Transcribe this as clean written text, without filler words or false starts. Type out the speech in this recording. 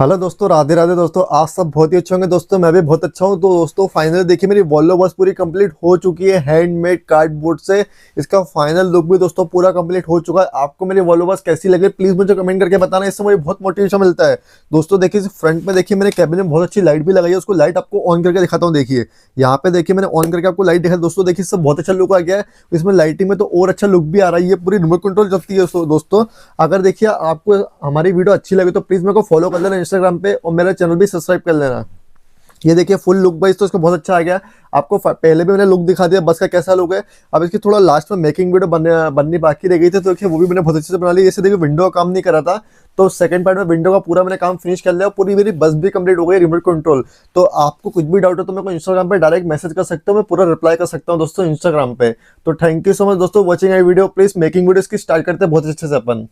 Hello दोस्तों, राधे राधे दोस्तों। आप सब बहुत ही अच्छे होंगे दोस्तों, मैं भी बहुत अच्छा हूं। तो दोस्तों फाइनली देखिए मेरी वॉल्वो बस पूरी कंप्लीट हो चुकी है हैंडमेड कार्डबोर्ड से। इसका फाइनल लुक भी दोस्तों पूरा कंप्लीट हो चुका है। आपको मेरी वॉल्वो बस कैसी लगी प्लीज मुझे कमेंट करके बताना, इससे मुझे बहुत मोटिवेशन मिलता है। दोस्तों देखिए फ्रंट में देखिए मेरे कैबिन में बहुत अच्छी लाइट भी लगाई है। उसको लाइट आपको ऑन करके दिखाता हूँ। देखिए यहाँ पे देखिए मैंने ऑन करके आपको लाइट दिखा। दोस्तों देखिए इससे बहुत अच्छा लुक आ गया है। इसमें लाइटिंग में तो और अच्छा लुक भी आ रहा है। ये पूरी रिमोट कंट्रोल चलती है दोस्तों। अगर देखिए आपको हमारी वीडियो अच्छी लगी तो प्लीज मेरे को फॉलो कर लेना इंस्टाग्राम पे, और मेरा चैनल भी सब्सक्राइब कर लेना। ये देखिए फुल लुक वाइज तो इसका बहुत अच्छा आ गया। आपको पहले भी मैंने लुक दिखा दिया बस का कैसा लुक है। अब इसकी थोड़ा लास्ट में मेकिंग वीडियो बननी बाकी रह गई थी, तो देखिए वो भी मैंने बहुत अच्छे से बना ली। जैसे देखिए विंडो का काम नहीं करा था, तो सेकंड पार्ट में विंडो का पूरा मैंने काम फिनिश कर लिया। पूरी मेरी बस भी कंप्लीट हो गई रिमोट कंट्रोल। तो आपको कुछ भी डाउट हो तो मेरे को इंस्टाग्राम पे डायरेक्ट मैसेज कर सकते हो, मैं पूरा रिप्लाई कर सकता हूँ दोस्तों इंस्टाग्राम पे। तो थैंक यू सो मच दोस्तों watching I video. Please making video इसकी स्टार्ट करते हैं बहुत अच्छे से अपन।